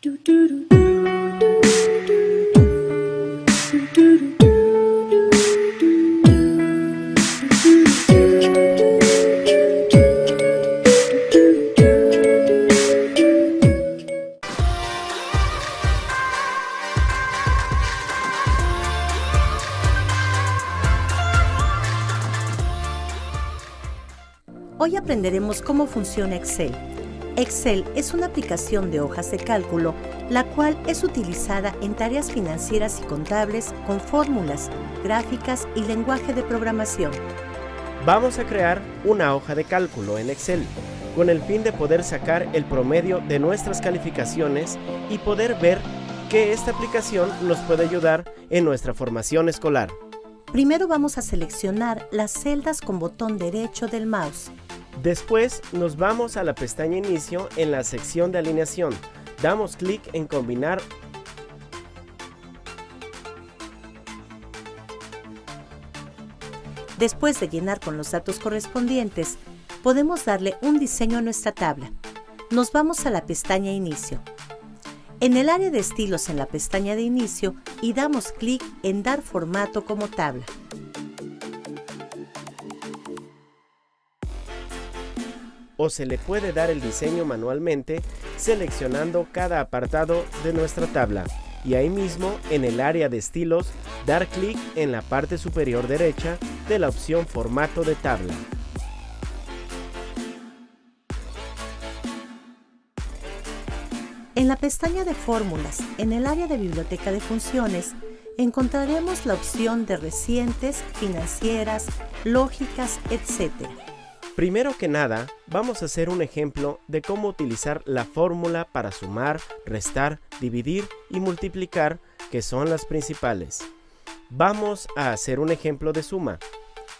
Hoy aprenderemos cómo funciona Excel. Excel es una aplicación de hojas de cálculo, la cual es utilizada en tareas financieras y contables con fórmulas, gráficas y lenguaje de programación. Vamos a crear una hoja de cálculo en Excel, con el fin de poder sacar el promedio de nuestras calificaciones y poder ver que esta aplicación nos puede ayudar en nuestra formación escolar. Primero vamos a seleccionar las celdas con botón derecho del mouse. Después nos vamos a la pestaña Inicio en la sección de alineación. Damos clic en Combinar. Después de llenar con los datos correspondientes, podemos darle un diseño a nuestra tabla. Nos vamos a la pestaña Inicio. En el área de estilos en la pestaña de Inicio y damos clic en Dar formato como tabla. O se le puede dar el diseño manualmente seleccionando cada apartado de nuestra tabla y ahí mismo en el área de estilos dar clic en la parte superior derecha de la opción Formato de tabla. En la pestaña de Fórmulas, en el área de Biblioteca de funciones, encontraremos la opción de recientes, financieras, lógicas, etc. Primero que nada, vamos a hacer un ejemplo de cómo utilizar la fórmula para sumar, restar, dividir y multiplicar, que son las principales. Vamos a hacer un ejemplo de suma,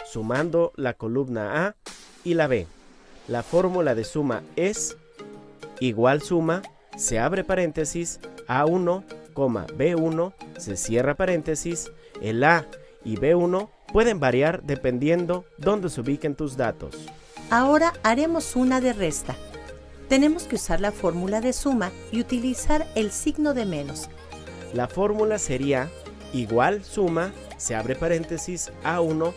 sumando la columna A y la B. La fórmula de suma es igual suma, se abre paréntesis, A1, B1, se cierra paréntesis. El A y B1 pueden variar dependiendo dónde se ubiquen tus datos. Ahora haremos una de resta. Tenemos que usar la fórmula de suma y utilizar el signo de menos. La fórmula sería igual suma, se abre paréntesis, A1,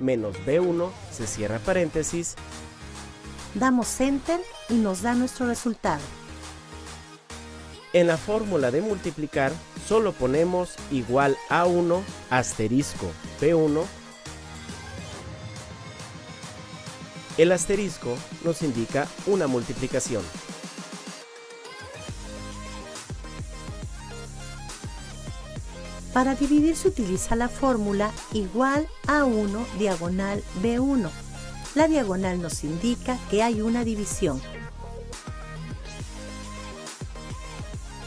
menos B1, se cierra paréntesis. Damos Enter y nos da nuestro resultado. En la fórmula de multiplicar, solo ponemos igual A1, asterisco, B1. El asterisco nos indica una multiplicación. Para dividir se utiliza la fórmula igual A1 diagonal B1. La diagonal nos indica que hay una división.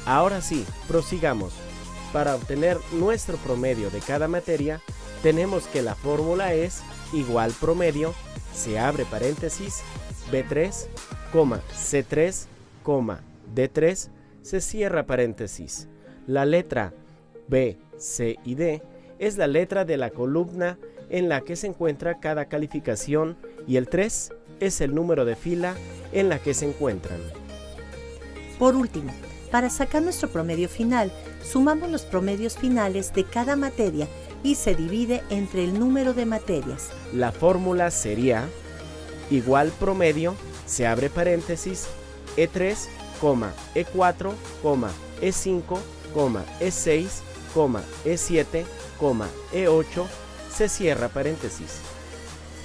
Ahora sí, prosigamos. Para obtener nuestro promedio de cada materia, tenemos que la fórmula es igual promedio, se abre paréntesis, B3, C3, D3, se cierra paréntesis. La letra B, C y D es la letra de la columna en la que se encuentra cada calificación y el 3 es el número de fila en la que se encuentran. Por último, para sacar nuestro promedio final, sumamos los promedios finales de cada materia y se divide entre el número de materias. La fórmula sería igual promedio, se abre paréntesis, E3, E4, E5, E6, E7, E8, se cierra paréntesis.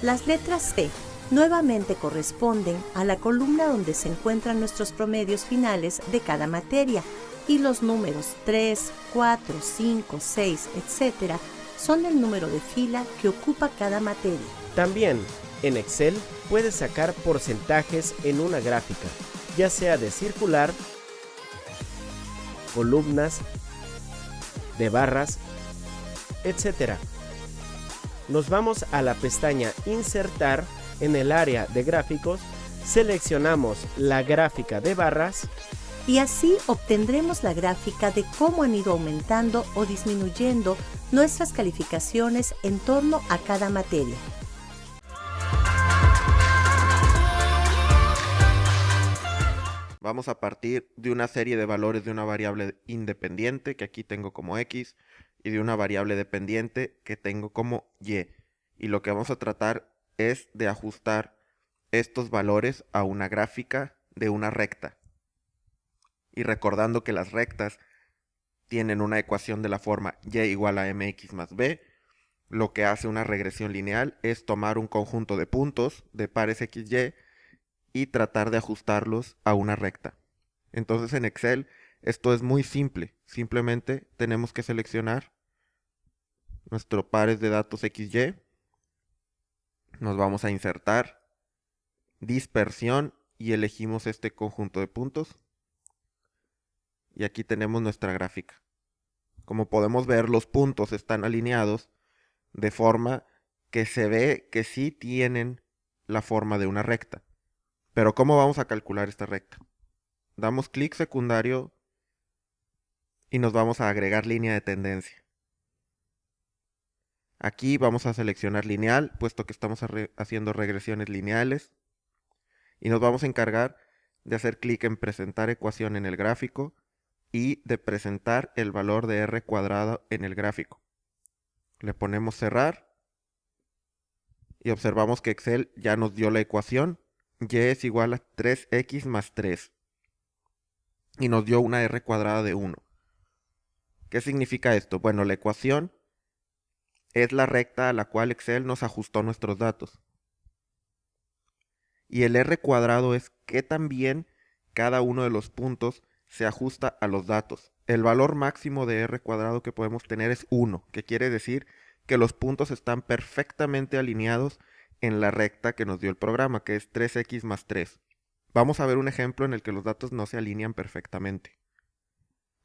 Las letras C nuevamente corresponden a la columna donde se encuentran nuestros promedios finales de cada materia y los números 3, 4, 5, 6, etc. son el número de fila que ocupa cada materia. También en Excel puedes sacar porcentajes en una gráfica, ya sea de circular, columnas, de barras, etc. Nos vamos a la pestaña Insertar. En el área de gráficos, seleccionamos la gráfica de barras y así obtendremos la gráfica de cómo han ido aumentando o disminuyendo nuestras calificaciones en torno a cada materia. Vamos a partir de una serie de valores de una variable independiente, que aquí tengo como x, y de una variable dependiente que tengo como y. Y lo que vamos a tratar es de ajustar estos valores a una gráfica de una recta. Y recordando que las rectas tienen una ecuación de la forma y igual a mx más b, lo que hace una regresión lineal es tomar un conjunto de puntos de pares xy y tratar de ajustarlos a una recta. Entonces en Excel esto es muy simple, simplemente tenemos que seleccionar nuestro pares de datos xy, nos vamos a insertar, dispersión y elegimos este conjunto de puntos y aquí tenemos nuestra gráfica. Como podemos ver, los puntos están alineados de forma que se ve que sí tienen la forma de una recta. Pero ¿cómo vamos a calcular esta recta? Damos clic secundario y nos vamos a agregar línea de tendencia. Aquí vamos a seleccionar lineal, puesto que estamos haciendo regresiones lineales. Y nos vamos a encargar de hacer clic en presentar ecuación en el gráfico y de presentar el valor de r cuadrado en el gráfico. Le ponemos cerrar y observamos que Excel ya nos dio la ecuación. Y es igual a 3x más 3. Y nos dio una r cuadrada de 1. ¿Qué significa esto? Bueno, la ecuación es la recta a la cual Excel nos ajustó nuestros datos. Y el r cuadrado es que también cada uno de los puntos se ajusta a los datos. El valor máximo de r cuadrado que podemos tener es 1, que quiere decir que los puntos están perfectamente alineados en la recta que nos dio el programa, que es 3x más 3. Vamos a ver un ejemplo en el que los datos no se alinean perfectamente.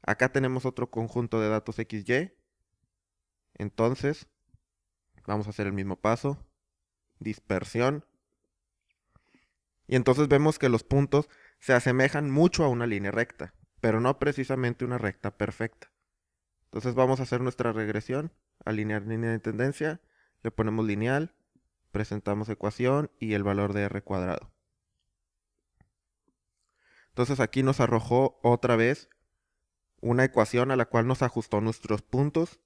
Acá tenemos otro conjunto de datos xy. Entonces, vamos a hacer el mismo paso. Dispersión. Y entonces vemos que los puntos se asemejan mucho a una línea recta, pero no precisamente una recta perfecta. Entonces vamos a hacer nuestra regresión, alinear línea de tendencia, le ponemos lineal, presentamos ecuación y el valor de r cuadrado. Entonces aquí nos arrojó otra vez una ecuación a la cual nos ajustó nuestros puntos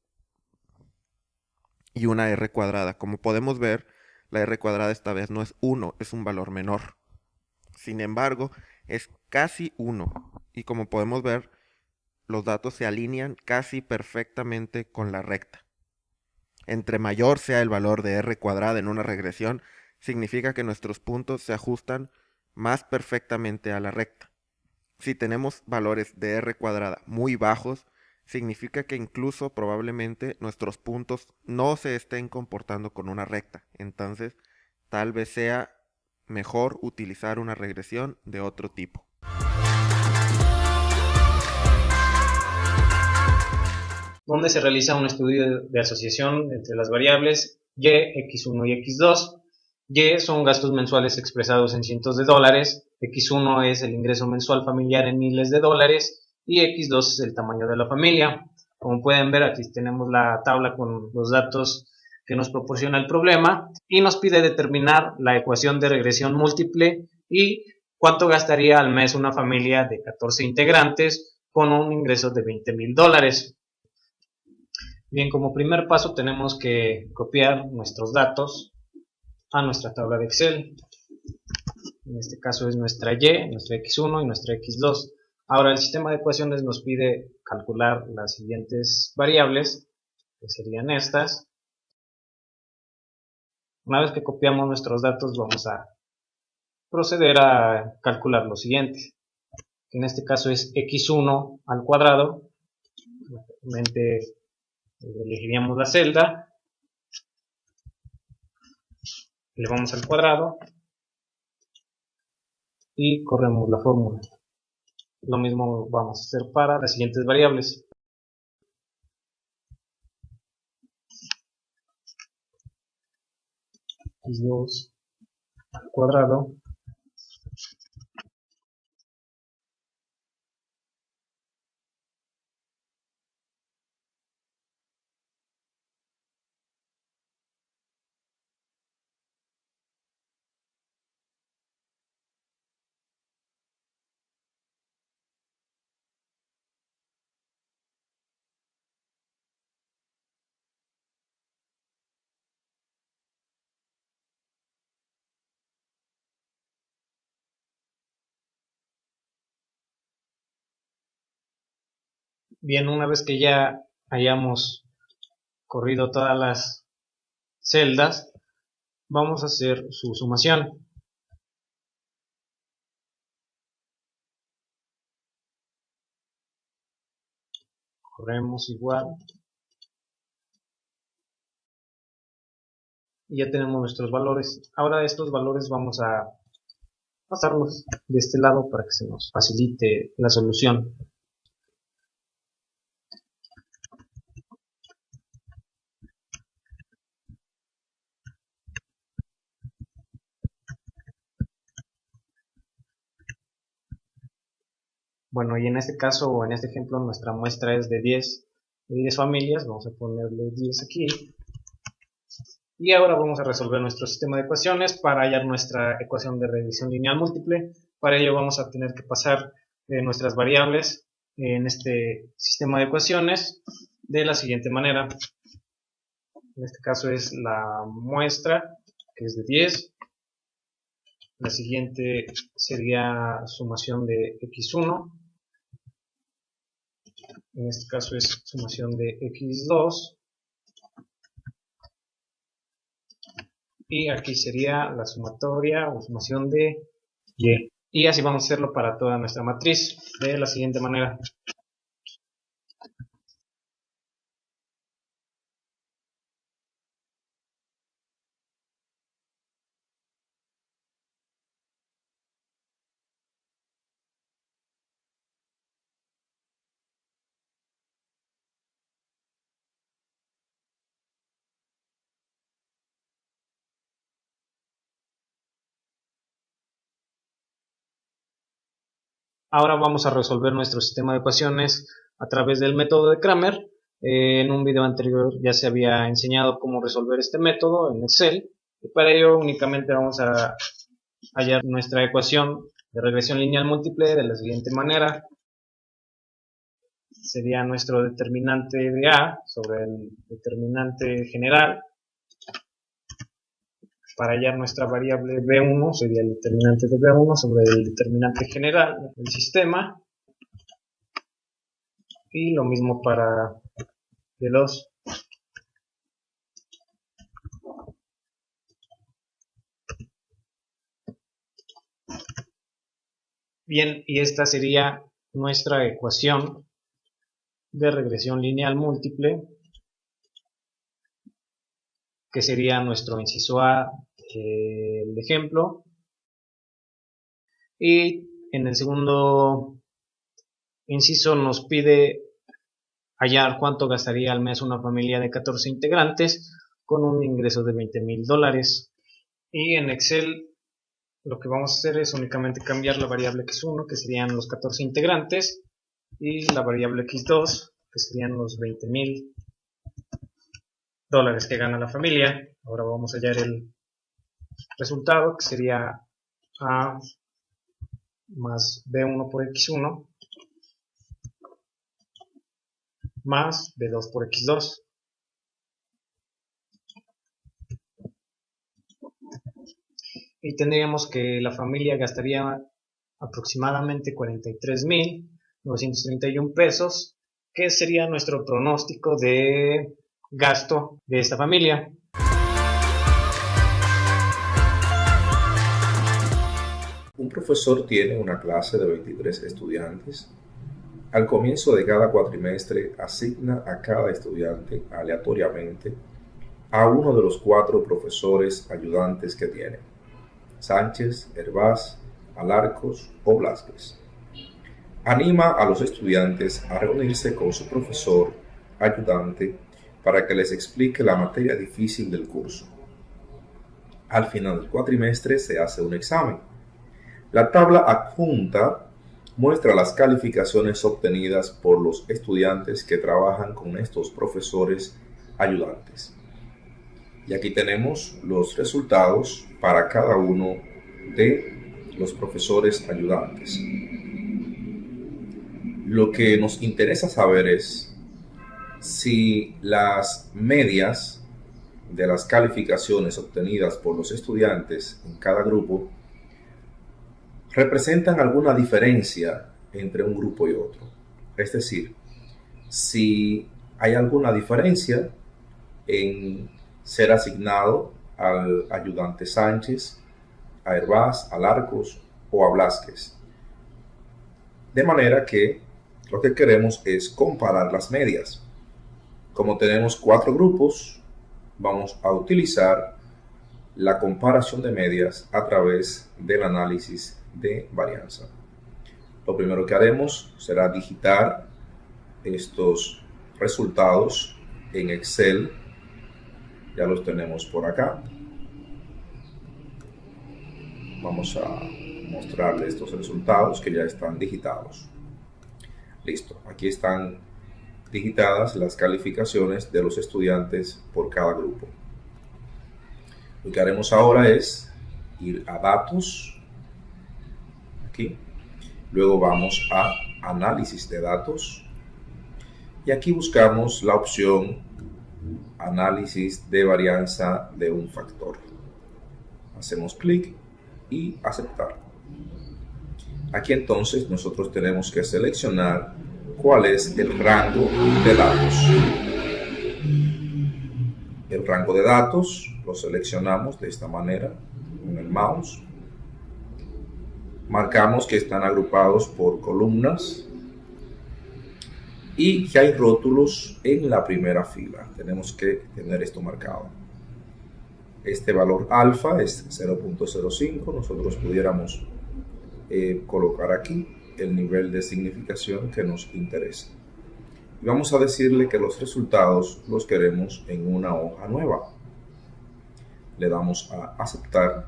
y una r cuadrada. Como podemos ver, la r cuadrada esta vez no es 1, es un valor menor. Sin embargo, es casi 1 y como podemos ver, los datos se alinean casi perfectamente con la recta. Entre mayor sea el valor de r cuadrada en una regresión, significa que nuestros puntos se ajustan más perfectamente a la recta. Si tenemos valores de r cuadrada muy bajos, significa que incluso probablemente nuestros puntos no se estén comportando con una recta. Entonces, tal vez sea mejor utilizar una regresión de otro tipo. Donde se realiza un estudio de asociación entre las variables y, x1 y x2. Y son gastos mensuales expresados en cientos de dólares, x1 es el ingreso mensual familiar en miles de dólares y x2 es el tamaño de la familia. Como pueden ver, aquí tenemos la tabla con los datos que nos proporciona el problema y nos pide determinar la ecuación de regresión múltiple y cuánto gastaría al mes una familia de 14 integrantes con un ingreso de $20,000. Bien, como primer paso tenemos que copiar nuestros datos a nuestra tabla de Excel. En este caso es nuestra Y, nuestra X1 y nuestra X2. Ahora el sistema de ecuaciones nos pide calcular las siguientes variables, que serían estas. Una vez que copiamos nuestros datos vamos a proceder a calcular lo siguiente. En este caso es X1 al cuadrado. Simplemente elegiríamos la celda, le vamos al cuadrado y corremos la fórmula. Lo mismo vamos a hacer para las siguientes variables. X2 al cuadrado Bien, una vez que ya hayamos corrido todas las celdas, vamos a hacer su sumación. Corremos igual. Y ya tenemos nuestros valores. Ahora estos valores vamos a pasarlos de este lado para que se nos facilite la solución. Bueno, y en este caso o en este ejemplo nuestra muestra es de 10 familias. Vamos a ponerle 10 aquí. Y ahora vamos a resolver nuestro sistema de ecuaciones para hallar nuestra ecuación de regresión lineal múltiple. Para ello vamos a tener que pasar nuestras variables en este sistema de ecuaciones de la siguiente manera. En este caso es la muestra, que es de 10. La siguiente sería sumación de x1. En este caso es sumación de x2. Y aquí sería la sumatoria o sumación de y. Y así vamos a hacerlo para toda nuestra matriz de la siguiente manera. Ahora vamos a resolver nuestro sistema de ecuaciones a través del método de Cramer. En un video anterior ya se había enseñado cómo resolver este método en Excel. Y para ello únicamente vamos a hallar nuestra ecuación de regresión lineal múltiple de la siguiente manera. Sería nuestro determinante de A sobre el determinante general. Para hallar nuestra variable B1 sería el determinante de B1 sobre el determinante general del sistema. Y lo mismo para B2. Bien, y esta sería nuestra ecuación de regresión lineal múltiple, que sería nuestro inciso A, el ejemplo. Y en el segundo inciso nos pide hallar cuánto gastaría al mes una familia de 14 integrantes con un ingreso de $20,000. Y en Excel lo que vamos a hacer es únicamente cambiar la variable x1, que serían los 14 integrantes, y la variable x2, que serían los $20,000 que gana la familia. Ahora vamos a hallar el resultado, que sería A más B1 por x1 más B2 por x2. Y tendríamos que la familia gastaría aproximadamente 43,931 pesos, que sería nuestro pronóstico de gasto de esta familia. Un profesor tiene una clase de 23 estudiantes. Al comienzo de cada cuatrimestre asigna a cada estudiante aleatoriamente a uno de los 4 profesores ayudantes que tiene: Sánchez, Hervás, Alarcos o Blázquez. Anima a los estudiantes a reunirse con su profesor ayudante para que les explique la materia difícil del curso. Al final del cuatrimestre se hace un examen. La tabla adjunta muestra las calificaciones obtenidas por los estudiantes que trabajan con estos profesores ayudantes. Y aquí tenemos los resultados para cada uno de los profesores ayudantes. Lo que nos interesa saber es si las medias de las calificaciones obtenidas por los estudiantes en cada grupo representan alguna diferencia entre un grupo y otro. Es decir, si hay alguna diferencia en ser asignado al ayudante Sánchez, a Hervás, a Larcos o a Blázquez. De manera que lo que queremos es comparar las medias. Como tenemos 4 grupos, vamos a utilizar la comparación de medias a través del análisis de varianza. Lo primero que haremos será digitar estos resultados en Excel. Ya los tenemos por acá. Vamos a mostrarles estos resultados que ya están digitados. Listo, aquí están digitadas las calificaciones de los estudiantes por cada grupo. Lo que haremos ahora es ir a datos, aquí, luego vamos a análisis de datos y aquí buscamos la opción análisis de varianza de un factor. Hacemos clic y aceptar. Aquí entonces nosotros tenemos que seleccionar cuál es el rango de datos. El rango de datos lo seleccionamos de esta manera con el mouse. Marcamos que están agrupados por columnas y que hay rótulos en la primera fila. Tenemos que tener esto marcado. Este valor alfa es 0.05. Nosotros pudiéramos colocar aquí el nivel de significación que nos interesa. Y vamos a decirle que los resultados los queremos en una hoja nueva. Le damos a aceptar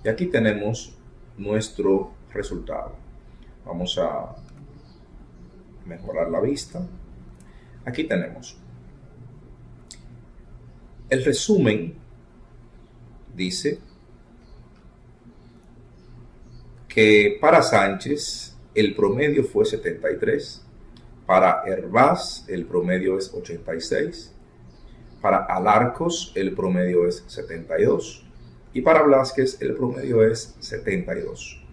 y aquí tenemos nuestro resultado. Vamos a mejorar la vista. Aquí tenemos el resumen. Dice que para Sánchez el promedio fue 73, para Hervás el promedio es 86, para Alarcos el promedio es 72 y para Blázquez el promedio es 72.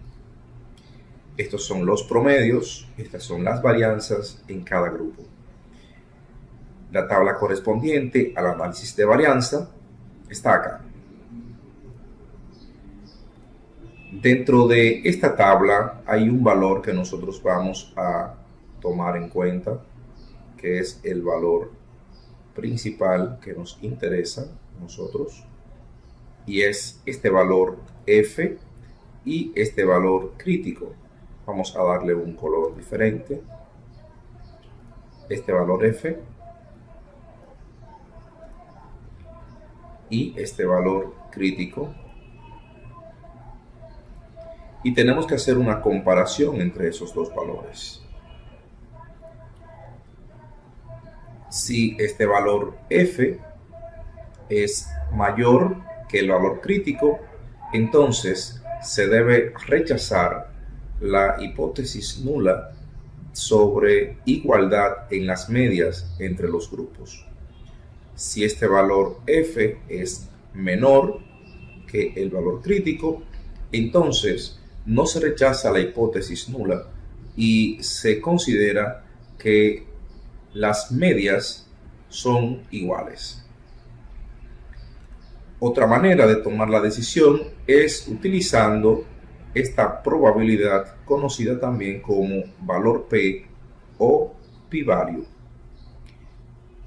Estos son los promedios, estas son las varianzas en cada grupo. La tabla correspondiente al análisis de varianza está acá. Dentro de esta tabla hay un valor que nosotros vamos a tomar en cuenta, que es el valor principal que nos interesa a nosotros, y es este valor F y este valor crítico. Vamos a darle un color diferente. Este valor F y este valor crítico. Y tenemos que hacer una comparación entre esos dos valores. Si este valor F es mayor que el valor crítico, entonces se debe rechazar la hipótesis nula sobre igualdad en las medias entre los grupos. Si este valor F es menor que el valor crítico, entonces no se rechaza la hipótesis nula y se considera que las medias son iguales. Otra manera de tomar la decisión es utilizando esta probabilidad conocida también como valor P o p-value.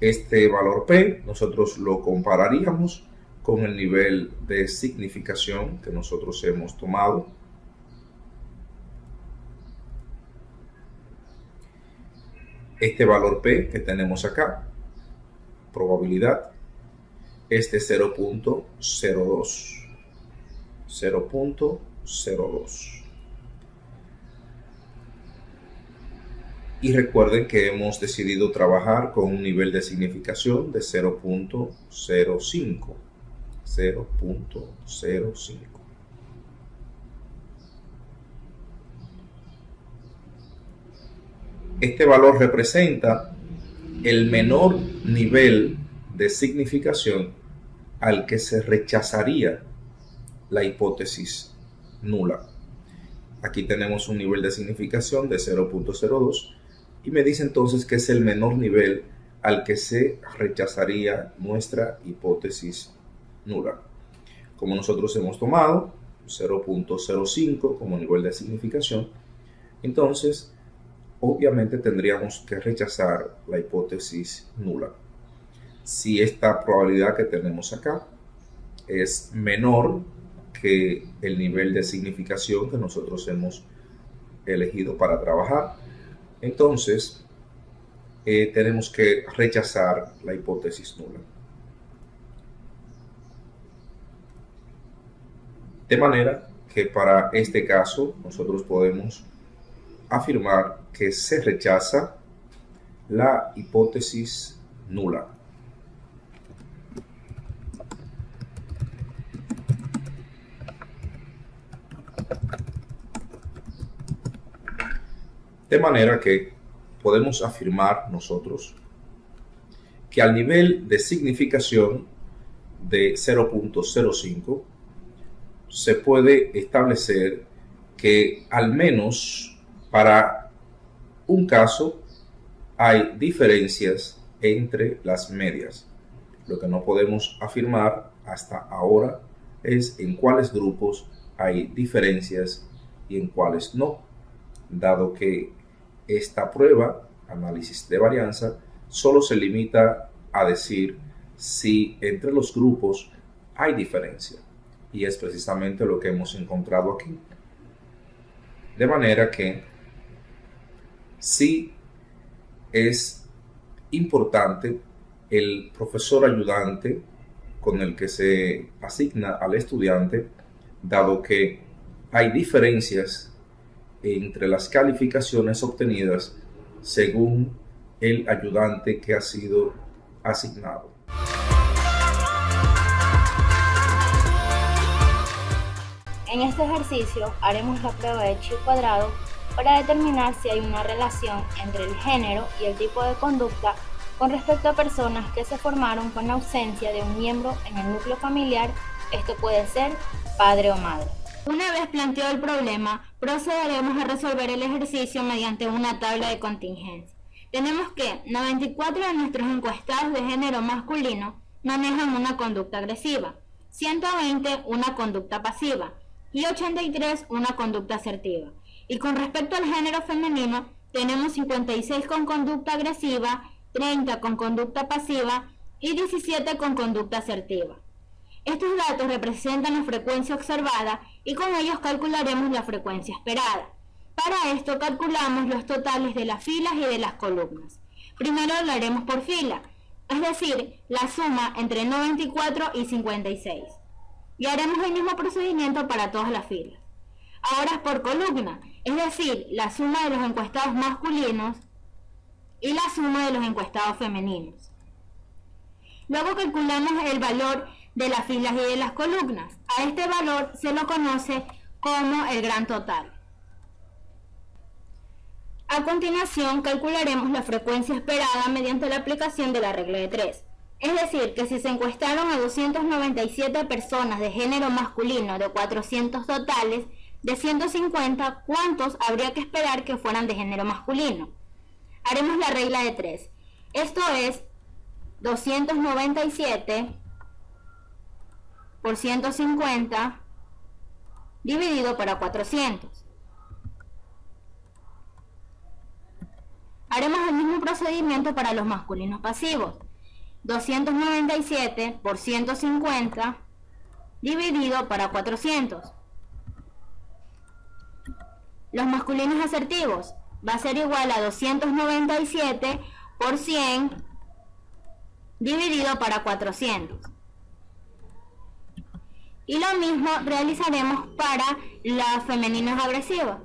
Este valor P nosotros lo compararíamos con el nivel de significación que nosotros hemos tomado. Este valor P que tenemos acá, probabilidad, es de 0.02. 0.02. Y recuerden que hemos decidido trabajar con un nivel de significación de 0.05. 0.05. Este valor representa el menor nivel de significación al que se rechazaría la hipótesis nula. Aquí tenemos un nivel de significación de 0.02 y me dice entonces que es el menor nivel al que se rechazaría nuestra hipótesis nula. Como nosotros hemos tomado 0.05 como nivel de significación, entonces obviamente tendríamos que rechazar la hipótesis nula. Si esta probabilidad que tenemos acá es menor que el nivel de significación que nosotros hemos elegido para trabajar, entonces tenemos que rechazar la hipótesis nula. De manera que para este caso nosotros podemos afirmar que se rechaza la hipótesis nula. De manera que podemos afirmar nosotros que al nivel de significación de 0.05 se puede establecer que al menos para un caso hay diferencias entre las medias. Lo que no podemos afirmar hasta ahora es en cuáles grupos hay diferencias y en cuáles no, dado que esta prueba, análisis de varianza, solo se limita a decir si entre los grupos hay diferencia. Y es precisamente lo que hemos encontrado aquí. De manera que sí es importante el profesor ayudante con el que se asigna al estudiante, dado que hay diferencias entre las calificaciones obtenidas según el ayudante que ha sido asignado. En este ejercicio haremos la prueba de Chi cuadrado para determinar si hay una relación entre el género y el tipo de conducta con respecto a personas que se formaron con la ausencia de un miembro en el núcleo familiar. Esto puede ser padre o madre. Una vez planteado el problema, procederemos a resolver el ejercicio mediante una tabla de contingencia. Tenemos que 94 de nuestros encuestados de género masculino manejan una conducta agresiva, 120 una conducta pasiva y 83 una conducta asertiva. Y con respecto al género femenino, tenemos 56 con conducta agresiva, 30 con conducta pasiva y 17 con conducta asertiva. Estos datos representan la frecuencia observada y con ellos calcularemos la frecuencia esperada. Para esto calculamos los totales de las filas y de las columnas. Primero lo haremos por fila, es decir, la suma entre 94 y 56. Y haremos el mismo procedimiento para todas las filas. Ahora es por columna, es decir, la suma de los encuestados masculinos y la suma de los encuestados femeninos. Luego calculamos el valor de las filas y de las columnas. A este valor se lo conoce como el gran total. A continuación calcularemos la frecuencia esperada mediante la aplicación de la regla de 3. Es decir, que si se encuestaron a 297 personas de género masculino de 400 totales, de 150, ¿cuántos habría que esperar que fueran de género masculino? Haremos la regla de 3. Esto es 297 por 150 dividido para 400. Haremos el mismo procedimiento para los masculinos pasivos. 297 por 150 dividido para 400. Los masculinos asertivos va a ser igual a 297 por 100 dividido para 400. Y lo mismo realizaremos para los femeninos agresivos,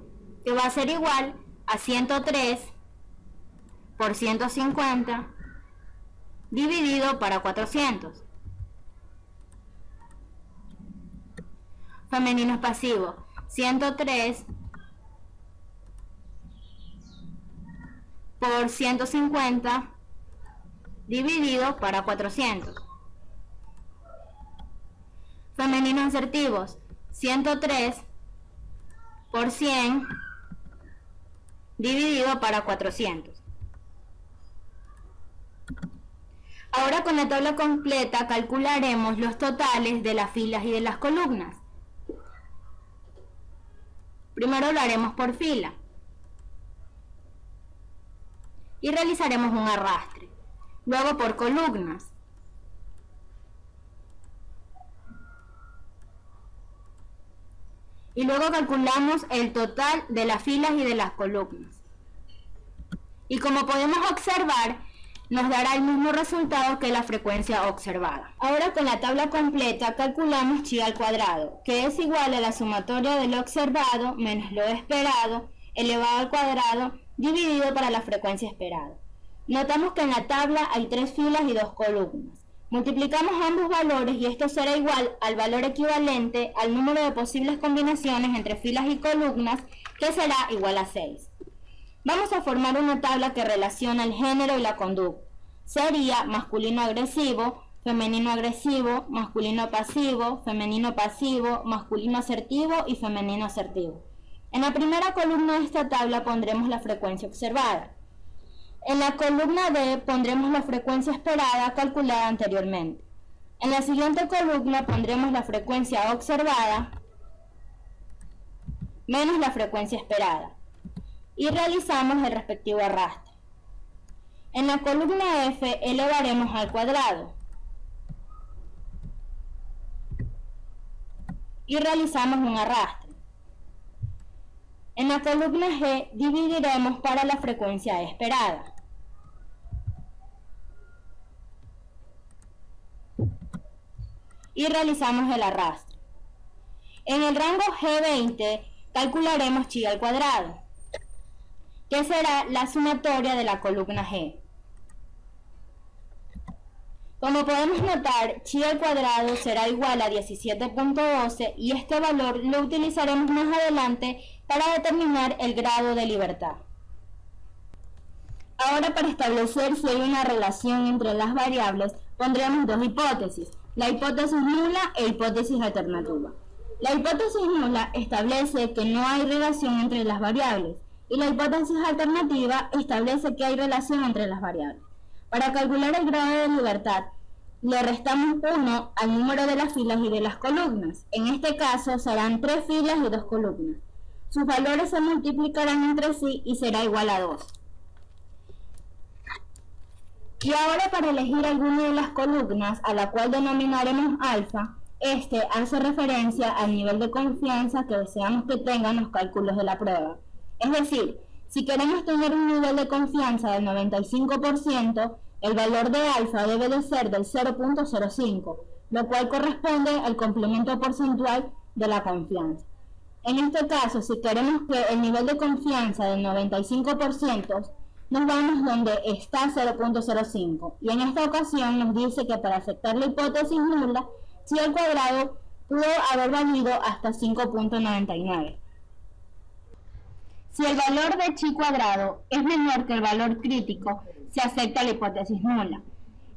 que va a ser igual a 103 por 150 dividido para 400. Femeninos pasivos, 103 por 150 dividido para 400. Femeninos asertivos, 103 por 100 dividido para 400. Ahora con la tabla completa calcularemos los totales de las filas y de las columnas. Primero lo haremos por fila y realizaremos un arrastre. Luego por columnas. Y luego calculamos el total de las filas y de las columnas. Y como podemos observar, nos dará el mismo resultado que la frecuencia observada. Ahora con la tabla completa calculamos chi al cuadrado, que es igual a la sumatoria de lo observado menos lo esperado elevado al cuadrado dividido para la frecuencia esperada. Notamos que en la tabla hay 3 filas y 2 columnas. Multiplicamos ambos valores y esto será igual al valor equivalente al número de posibles combinaciones entre filas y columnas, que será igual a 6. Vamos a formar una tabla que relaciona el género y la conducta. Sería masculino agresivo, femenino agresivo, masculino pasivo, femenino pasivo, masculino asertivo y femenino asertivo. En la primera columna de esta tabla pondremos la frecuencia observada. En la columna D pondremos la frecuencia esperada calculada anteriormente. En la siguiente columna pondremos la frecuencia observada menos la frecuencia esperada y realizamos el respectivo arrastre. En la columna F elevaremos al cuadrado y realizamos un arrastre. En la columna G dividiremos para la frecuencia esperada. Y realizamos el arrastre. En el rango G20 calcularemos chi al cuadrado, que será la sumatoria de la columna G. Como podemos notar, chi al cuadrado será igual a 17.12 y este valor lo utilizaremos más adelante para determinar el grado de libertad. Ahora, para establecer si hay una relación entre las variables, pondremos dos hipótesis, la hipótesis nula e hipótesis alternativa. La hipótesis nula establece que no hay relación entre las variables y la hipótesis alternativa establece que hay relación entre las variables. Para calcular el grado de libertad, le restamos 1 al número de las filas y de las columnas. En este caso serán 3 filas y 2 columnas. Sus valores se multiplicarán entre sí y será igual a 2. Y ahora, para elegir alguna de las columnas, a la cual denominaremos alfa, este hace referencia al nivel de confianza que deseamos que tengan los cálculos de la prueba. Es decir, si queremos tener un nivel de confianza del 95%, el valor de alfa debe de ser del 0.05, lo cual corresponde al complemento porcentual de la confianza. En este caso, si queremos que el nivel de confianza del 95%, nos vamos donde está 0.05, y en esta ocasión nos dice que para aceptar la hipótesis nula, chi al cuadrado pudo haber valido hasta 5.99. Si el valor de chi cuadrado es menor que el valor crítico, se acepta la hipótesis nula.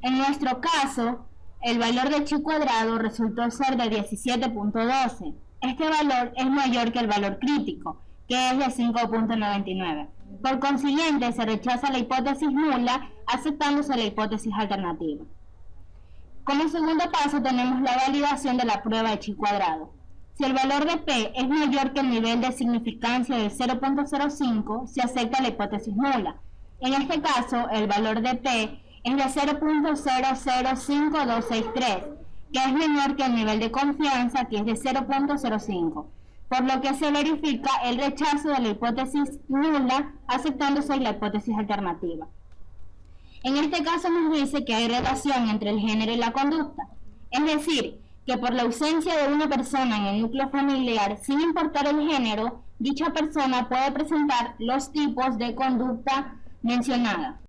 En nuestro caso, el valor de chi cuadrado resultó ser de 17.12. Este valor es mayor que el valor crítico, que es de 5.99. Por consiguiente, se rechaza la hipótesis nula, aceptándose la hipótesis alternativa. Como segundo paso tenemos la validación de la prueba de chi cuadrado. Si el valor de P es mayor que el nivel de significancia de 0.05, se acepta la hipótesis nula. En este caso, el valor de P es de 0.005263, que es menor que el nivel de confianza, que es de 0.05, por lo que se verifica el rechazo de la hipótesis nula, aceptándose la hipótesis alternativa. En este caso nos dice que hay relación entre el género y la conducta, es decir, que por la ausencia de una persona en el núcleo familiar, sin importar el género, dicha persona puede presentar los tipos de conducta mencionada.